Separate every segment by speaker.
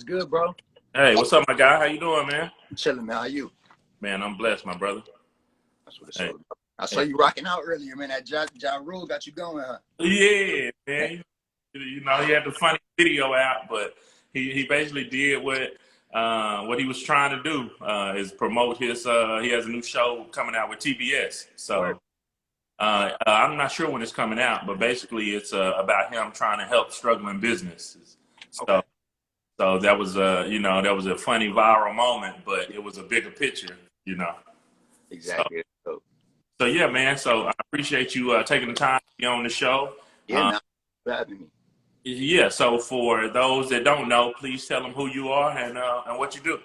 Speaker 1: What's good, bro?
Speaker 2: Hey, what's up, my guy? How you doing, man?
Speaker 1: Chilling, man. How you?
Speaker 2: Man, I'm blessed, my brother.
Speaker 1: That's what it's
Speaker 2: Hey,
Speaker 1: all about. I saw you rocking out earlier, man. That Ja Rule got you going, huh?
Speaker 2: yeah, man. He had the funny video out, but he basically did what he was trying to do is promote his. He has a new show coming out with TBS,
Speaker 1: Word.
Speaker 2: so I'm not sure when it's coming out, but basically it's about him trying to help struggling businesses.
Speaker 1: Okay.
Speaker 2: So that was that was a funny viral moment, but it was a bigger picture. So
Speaker 1: Exactly. So,
Speaker 2: So yeah, man. So I appreciate you taking the time to be on the show.
Speaker 1: yeah,
Speaker 2: Uh,
Speaker 1: man. Thanks for having me.
Speaker 2: yeah. So for those that don't know, please tell them who you are and what you do.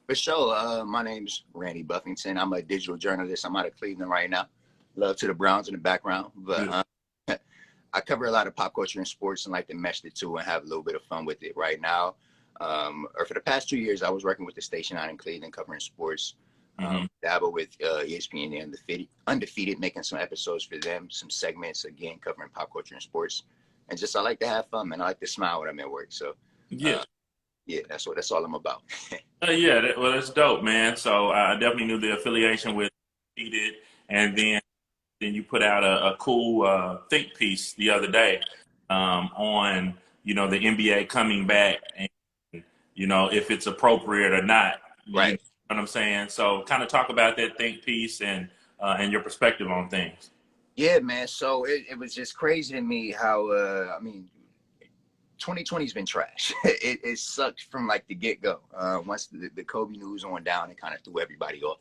Speaker 1: For sure. My name's Randy Buffington. I'm a digital journalist. I'm out of Cleveland right now. Love to the Browns in the background, but I cover a lot of pop culture and sports and like to mesh the two and have a little bit of fun with it right now. Or for the past 2 years, I was working with the station out in Cleveland covering sports. Dabble with ESPN, the Undefeated, making some episodes for them, some segments, again, covering pop culture and sports. And just I like to have fun, man. I like to smile when I'm at work. So,
Speaker 2: Yeah.
Speaker 1: yeah, that's all I'm about.
Speaker 2: Yeah. Well, that's dope, man. So I definitely knew the affiliation with Undefeated, and then you put out a cool think piece the other day on the NBA coming back and if it's appropriate or not. You know
Speaker 1: Right.
Speaker 2: what I'm saying? So kind of talk about that think piece and your perspective on things.
Speaker 1: Yeah, man. So it was just crazy to me how, 2020's been trash. It sucked from like the get-go. Once the Kobe news went down, it kind of threw everybody off.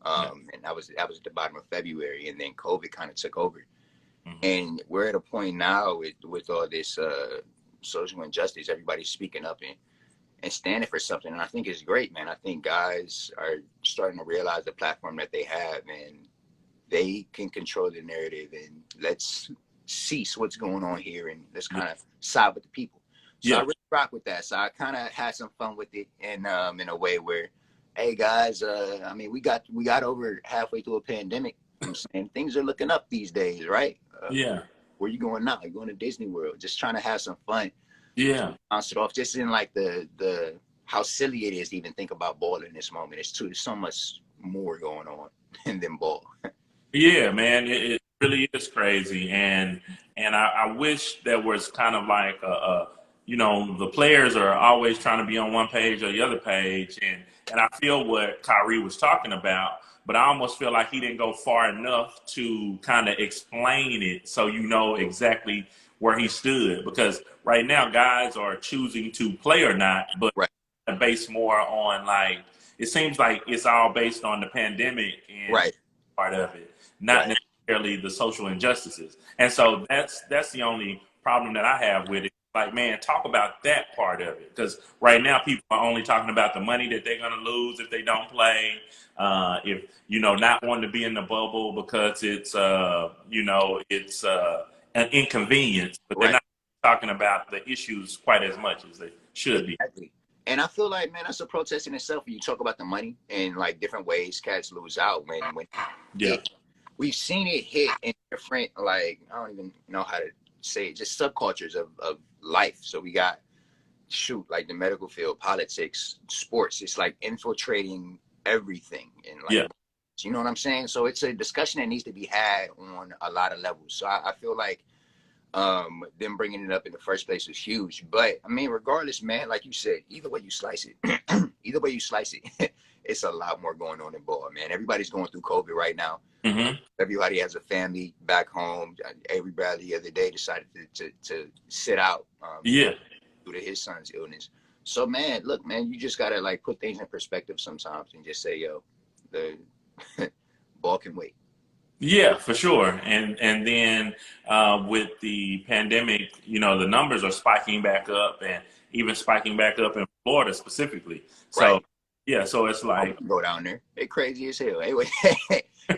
Speaker 1: And that was at the bottom of February, and then COVID kind of took over. And we're at a point now with all this social injustice, everybody's speaking up and standing for something. And I think it's great, man. I think guys are starting to realize the platform that they have, and they can control the narrative, and let's cease what's going on here and let's kind of side with the people. So I really rock with that. So I kind of had some fun with it, and in a way where, hey guys, we got over halfway through a pandemic. I'm saying things are looking up these days, right? Where you going now? You're going to Disney World. Just trying to have some fun.
Speaker 2: Yeah.
Speaker 1: Bounce it off, just in like the how silly it is to even think about ball in this moment. There's so much more going on than ball.
Speaker 2: Yeah, man, it really is crazy, and I wish there was kind of like the players are always trying to be on one page or the other page, and I feel what Kyrie was talking about, but I almost feel like he didn't go far enough to kind of explain it so you know exactly where he stood, because right now guys are choosing to play or not, but
Speaker 1: Right.
Speaker 2: based more on like it seems like it's all based on the pandemic and
Speaker 1: Right.
Speaker 2: part of it, not necessarily the social injustices. And so that's the only problem that I have with it. Like, man, talk about that part of it, because right now people are only talking about the money that they're going to lose if they don't play. If not wanting to be in the bubble because it's it's an inconvenience, but they're
Speaker 1: Right.
Speaker 2: not talking about the issues quite as much as they should be.
Speaker 1: Exactly. And I feel like, man, that's a protest in itself. You talk about the money and like different ways cats lose out when
Speaker 2: Yeah.
Speaker 1: we've seen it hit in different, like, I don't even know how to say it, just subcultures of life. So we got like the medical field, politics, sports. It's like infiltrating everything, and like, you know what I'm saying? So it's a discussion that needs to be had on a lot of levels. So I feel like them bringing it up in the first place was huge. But I mean, regardless, man, like you said, either way you slice it, it's a lot more going on in ball, man. Everybody's going through COVID right now. Everybody has a family back home. Everybody the other day decided to sit out due to his son's illness. So, man, look, man, you just gotta like put things in perspective sometimes and just say, yo, the ball can wait.
Speaker 2: Yeah, for sure. And then with the pandemic, the numbers are spiking back up, and even spiking back up in Florida specifically. So
Speaker 1: Right.
Speaker 2: so it's like
Speaker 1: go down there. They crazy as hell. Anyway,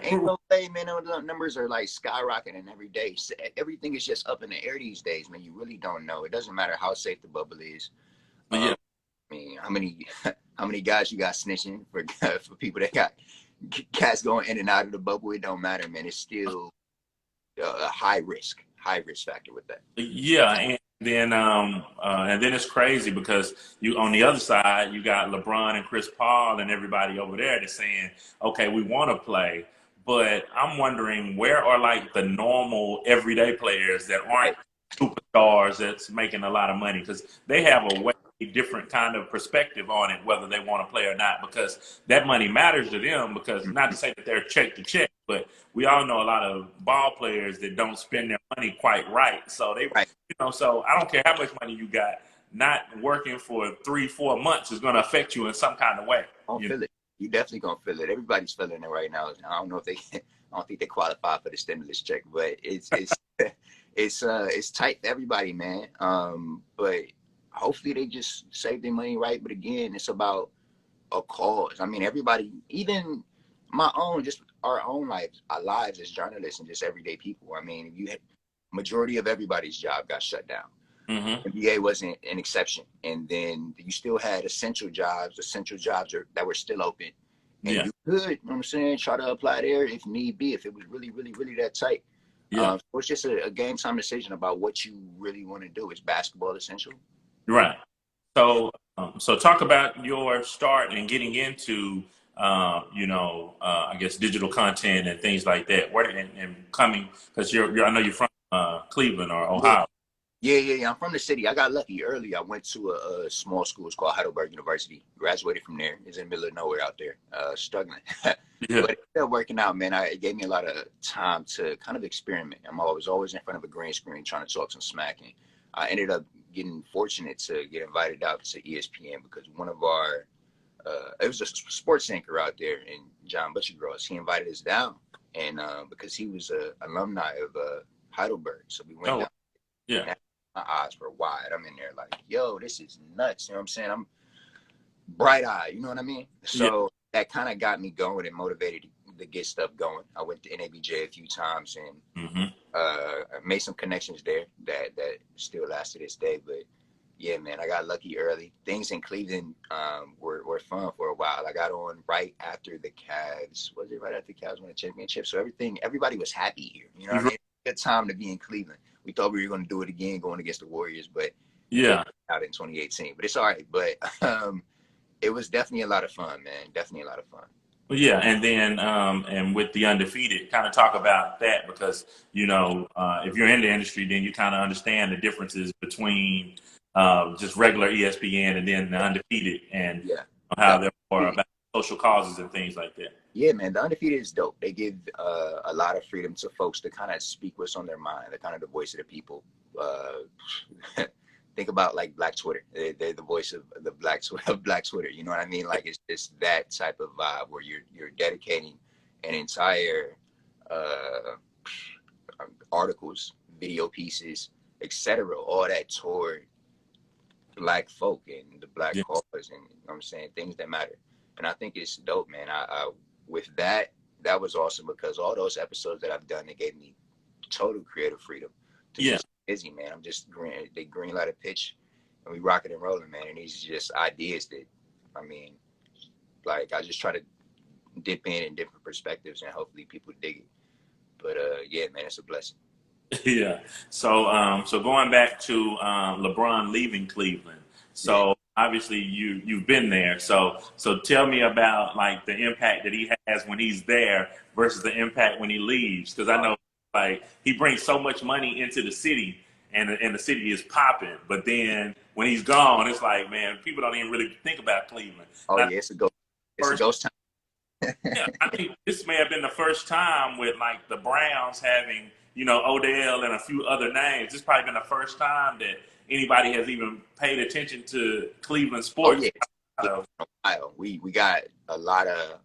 Speaker 1: ain't no way, man. The numbers are like skyrocketing every day. Everything is just up in the air these days, man. You really don't know. It doesn't matter how safe the bubble is. I mean, how many guys you got snitching for people that got cats going in and out of the bubble? It don't matter, man. It's still a high risk factor with that.
Speaker 2: Yeah, And then it's crazy because you on the other side you got LeBron and Chris Paul and everybody over there that's saying, okay, we want to play, but I'm wondering where are like the normal everyday players that aren't
Speaker 1: Right,
Speaker 2: superstars that's making a lot of money because they have a way different kind of perspective on it whether they want to play or not because that money matters to them because not to say that they're check to check, but we all know a lot of ball players that don't spend their money quite right, so they
Speaker 1: right.
Speaker 2: so I don't care how much money you got, not working for 3-4 months is going to affect you in some kind of way.
Speaker 1: Don't feel it. You definitely gonna feel it. Everybody's feeling it right now. I don't know if they, I don't think they qualify for the stimulus check, but it's it's tight for everybody, man. But hopefully they just save their money right. But again, it's about a cause. I mean, everybody, even my own, just our own lives, our lives as journalists and just everyday people. I mean, you had majority of everybody's job got shut down.
Speaker 2: Mm-hmm.
Speaker 1: NBA wasn't an exception. And then you still had essential jobs that were still open. And
Speaker 2: Yeah.
Speaker 1: you could, you know what I'm saying, try to apply there if need be, if it was really, really, really that tight.
Speaker 2: Yeah.
Speaker 1: So it's just a game time decision about what you really want to do. Is basketball essential?
Speaker 2: Right. So talk about your start and getting into, I guess digital content and things like that. Where and coming because I know you're from Cleveland or
Speaker 1: Yeah.
Speaker 2: Ohio.
Speaker 1: Yeah. I'm from the city. I got lucky early. I went to a small school. It's called Heidelberg University. Graduated from there. It's in the middle of nowhere out there. Struggling.
Speaker 2: Yeah.
Speaker 1: But it's still working out, man. It gave me a lot of time to kind of experiment. I'm always in front of a green screen trying to talk some smack. And I ended up getting fortunate to get invited out to ESPN because one of our, it was a sports anchor out there in John Butchergross. He invited us down. And because he was an alumni of Heidelberg. So we went
Speaker 2: Oh,
Speaker 1: down.
Speaker 2: yeah.
Speaker 1: My eyes were wide. I'm in there like, yo, this is nuts. You know what I'm saying? I'm bright eyed. You know what I mean? So that kind of got me going and motivated to get stuff going. I went to NABJ a few times and
Speaker 2: Mm-hmm.
Speaker 1: made some connections there that still last to this day. But yeah, man, I got lucky early. Things in Cleveland were fun for a while. I got on right after the Cavs. Was it right after the Cavs won a championship? So everybody was happy here. You know what I mean? Good time to be in Cleveland. We thought we were going to do it again going against the Warriors, but
Speaker 2: Yeah.
Speaker 1: out in 2018. But it's all right. But it was definitely a lot of fun, man. Definitely a lot of fun.
Speaker 2: Well, yeah, and then and with the Undefeated, kind of talk about that because if you're in the industry, then you kind of understand the differences between just regular ESPN and then the Undefeated, and
Speaker 1: Yeah.
Speaker 2: how they're more about social causes and things like that.
Speaker 1: Yeah, man, the Undefeated is dope. They give a lot of freedom to folks to kind of speak what's on their mind. They're kind of the voice of the people. Think about like Black Twitter. They're the voice of the Black Twitter. You know what I mean? Like it's just that type of vibe where you're dedicating an entire articles, video pieces, etc. All that toward Black folk and the Black
Speaker 2: Yeah.
Speaker 1: cause, and you know what I'm saying, things that matter. And I think it's dope, man. I with that was awesome because all those episodes that I've done, they gave me total creative freedom to
Speaker 2: Yeah.
Speaker 1: just busy, man. I'm just they green light a pitch and we rocking and rolling, man. And these are just ideas that, I mean, like I just try to dip in different perspectives and hopefully people dig it. But yeah, man, it's a blessing.
Speaker 2: Yeah. So going back to LeBron leaving Cleveland.
Speaker 1: Yeah.
Speaker 2: So obviously you've been there. So tell me about like the impact that he has when he's there versus the impact when he leaves. Because I know like he brings so much money into the city and the city is popping. But then when he's gone, it's like, man, people don't even really think about Cleveland.
Speaker 1: Oh
Speaker 2: And
Speaker 1: yeah, it's a ghost. It's a
Speaker 2: first,
Speaker 1: ghost time.
Speaker 2: yeah, I mean, this may have been the first time with like the Browns having, Odell and a few other names. This probably been the first time that anybody has even paid attention to Cleveland
Speaker 1: Oh
Speaker 2: sports.
Speaker 1: yeah. Ohio. We got a lot of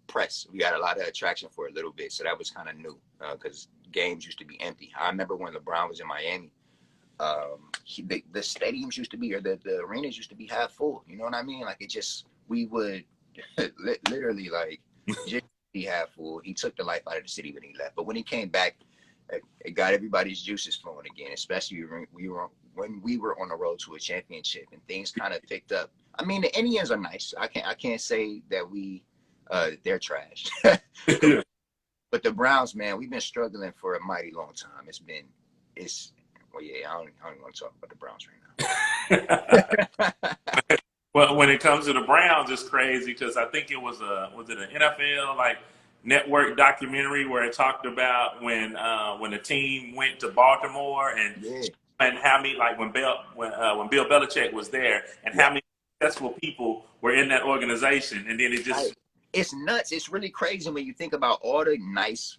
Speaker 1: press. We got a lot of attraction for a little bit, so that was kind of new because games used to be empty. I remember when LeBron was in Miami, the stadiums used to be, or the arenas used to be half full. You know what I mean? Like it just, we would literally like just be half full. He took the life out of the city when he left, but when he came back, it got everybody's juices flowing again. Especially when we were on the road to a championship and things kind of picked up. I mean, the Indians are nice. I can't say that they're trash. But the Browns, man, we've been struggling for a mighty long time. It's Well, yeah, I don't want to talk about the Browns right now.
Speaker 2: Well, when it comes to the Browns, it's crazy because I think it was it an NFL like network documentary where it talked about when the team went to Baltimore
Speaker 1: Yeah,
Speaker 2: and how many like when Bill Belichick was there and
Speaker 1: yeah.
Speaker 2: how many successful people were in that organization, and then it
Speaker 1: Like,
Speaker 2: just
Speaker 1: it's nuts. It's really crazy when you think about all the nice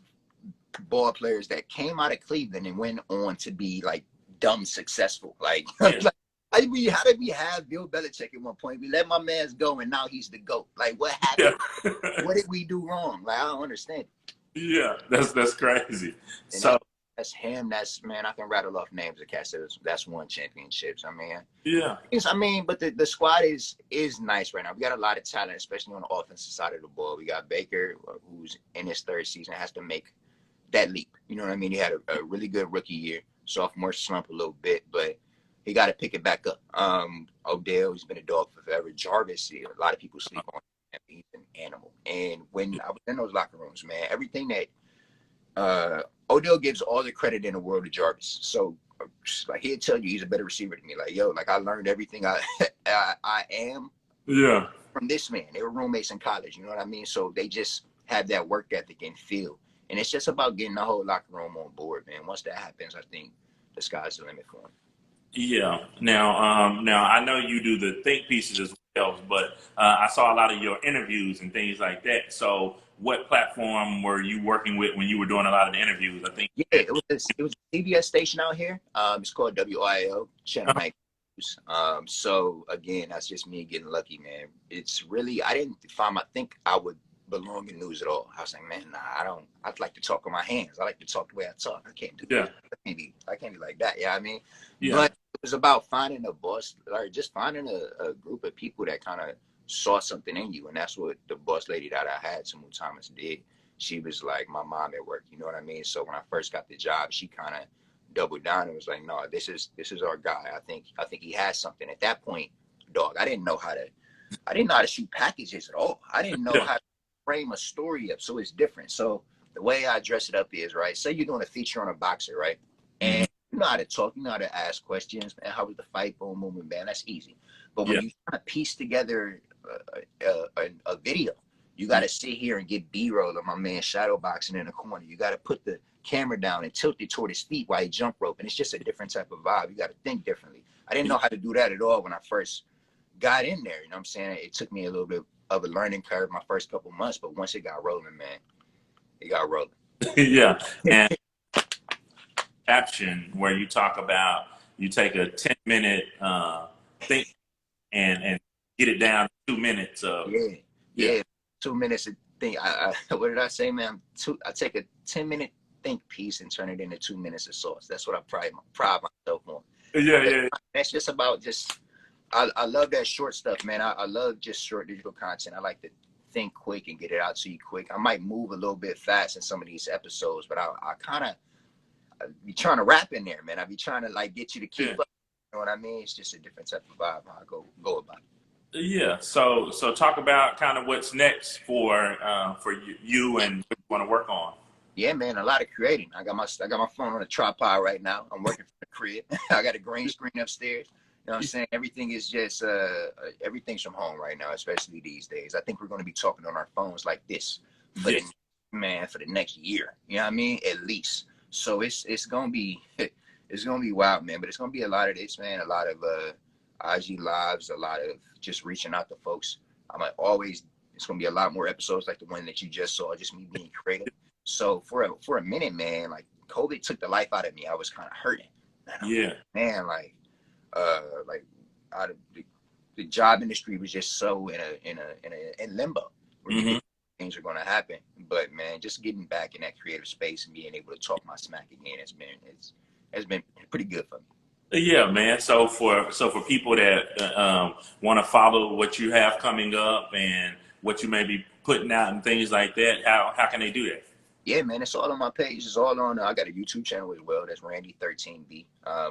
Speaker 1: ball players that came out of Cleveland and went on to be like dumb successful. Like,
Speaker 2: yeah
Speaker 1: like how did we have Bill Belichick at one point? We let my man's go and now he's the GOAT. Like, what happened?
Speaker 2: yeah
Speaker 1: What did we do wrong? Like, I don't understand.
Speaker 2: yeah that's crazy.
Speaker 1: And
Speaker 2: So
Speaker 1: that's him. That's, man, I can rattle off names of cats that's won championships. I mean,
Speaker 2: yeah
Speaker 1: but the squad is nice right now. We got a lot of talent, especially on the offensive side of the ball. We got Baker, who's in his third season, has to make that leap. You know what I mean? He had a really good rookie year, sophomore slump a little bit, but he got to pick it back up. Odell, he's been a dog for forever. Jarvis, a lot of people sleep on him. He's an animal. And when I was in those locker rooms, man, everything that Odell gives all the credit in the world to Jarvis. So like he'll tell you he's a better receiver than me. Like, yo, like I learned everything I am
Speaker 2: yeah
Speaker 1: from this man. They were roommates in college, you know what I mean? So they just have that work ethic and feel. And it's just about getting the whole locker room on board, man. Once that happens, I think the sky's the limit for him.
Speaker 2: yeah. Now I know you do the think pieces as well, but I saw a lot of your interviews and things like that. So, what platform were you working with when you were doing a lot of the interviews? I think.
Speaker 1: Yeah, it was a CBS station out here. It's called WIL, Channel 9 News. So again, that's just me getting lucky, man. It's really, I didn't think I would belong in news at all. I was like, man, nah, I don't. I'd like to talk with my hands. I like to talk the way I talk. I can't do
Speaker 2: Yeah,
Speaker 1: that. I can't be like that. Yeah, I mean,
Speaker 2: yeah,
Speaker 1: but it was about finding a boss, or just finding a group of people that kind of saw something in you, and that's what the boss lady that I had, Samu Thomas, did. She was like my mom at work, you know what I mean? So when I first got the job, she kind of doubled down and was like, no, this is our guy. I think he has something. At that point, dog, I didn't know how to shoot packages at all. I didn't know
Speaker 2: yeah,
Speaker 1: how to frame a story up. So it's different. So the way I dress it up is, right, say you're doing a feature on a boxer, right?
Speaker 2: mhm,
Speaker 1: And you know how to talk, you know how to ask questions, man. How was the fight? Boom, boom, boom, man. That's easy. But when
Speaker 2: yeah,
Speaker 1: you kind of piece together a video, you got to sit here and get B-roll of my man shadow boxing in the corner. You got to put the camera down and tilt it toward his feet while he jump rope. And it's just a different type of vibe. You got to think differently. I didn't know how to do that at all when I first got in there. You know what I'm saying? It took me a little bit of a learning curve my first couple months, but once it got rolling, man, it got rolling.
Speaker 2: yeah. And caption where you talk about you take a 10-minute think and get it down to 2 minutes of
Speaker 1: Yeah,
Speaker 2: yeah
Speaker 1: yeah. 2 minutes of think. What did I say, man? I take a 10-minute think piece and turn it into 2 minutes of sauce. That's what I pride myself on.
Speaker 2: yeah yeah
Speaker 1: That's just about just. I love that short stuff, man. I love just short digital content. I like to think quick and get it out to you quick. I might move a little bit fast in some of these episodes, but I kind of be trying to rap in there, man. I be trying to like get you to keep
Speaker 2: yeah.
Speaker 1: up. You know what I mean? It's just a different type of vibe how I go about it.
Speaker 2: Yeah, so talk about kind of what's next for you and what you want to work on.
Speaker 1: Yeah, man, a lot of creating. I got my phone on a tripod right now. I'm working from the crib. I got a green screen upstairs. You know what I'm saying? Everything is just everything's from home right now, especially these days. I think we're going to be talking on our phones like this for
Speaker 2: Yeah,
Speaker 1: for the next year. You know what I mean? At least. So it's gonna be it's gonna be wild, man. But it's gonna be a lot of this, man. A lot of IG lives, a lot of just reaching out to folks. I'm like always. It's gonna be a lot more episodes like the one that you just saw, just me being creative. So for a minute, man, like COVID took the life out of me. I was kind of hurting. And I'm
Speaker 2: yeah,
Speaker 1: like, man, like out of the job industry was just so in limbo where you
Speaker 2: hmm
Speaker 1: think things are going to happen. But man, just getting back in that creative space and being able to talk my smack again has been pretty good for me.
Speaker 2: yeah, man. So for people that want to follow what you have coming up and what you may be putting out and things like that, how can they do that?
Speaker 1: Yeah, man, it's all on my page. It's all on. I got a YouTube channel as well. That's Randy13B.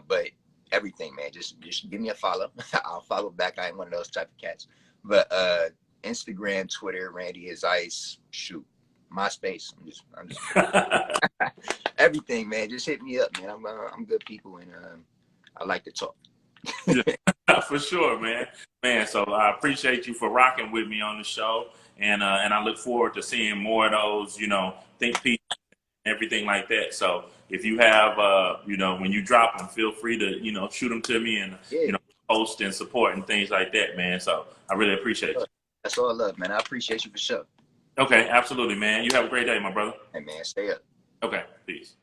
Speaker 1: But everything, man, just give me a follow. I'll follow back. I ain't one of those type of cats. But Instagram, Twitter, Randy is Ice. Shoot, MySpace. I'm just everything, man. Just hit me up, man. I'm good people, and I like to talk.
Speaker 2: Yeah, for sure, man. Man, so I appreciate you for rocking with me on the show, and I look forward to seeing more of those, think pieces and everything like that. So if you have, when you drop them, feel free to, shoot them to me and,
Speaker 1: Yeah,
Speaker 2: post and support and things like that, man. So I really appreciate you.
Speaker 1: that's all love, man. I appreciate you for sure.
Speaker 2: Okay, absolutely, man. You have a great day, my brother.
Speaker 1: Hey, man, stay up.
Speaker 2: Okay, peace.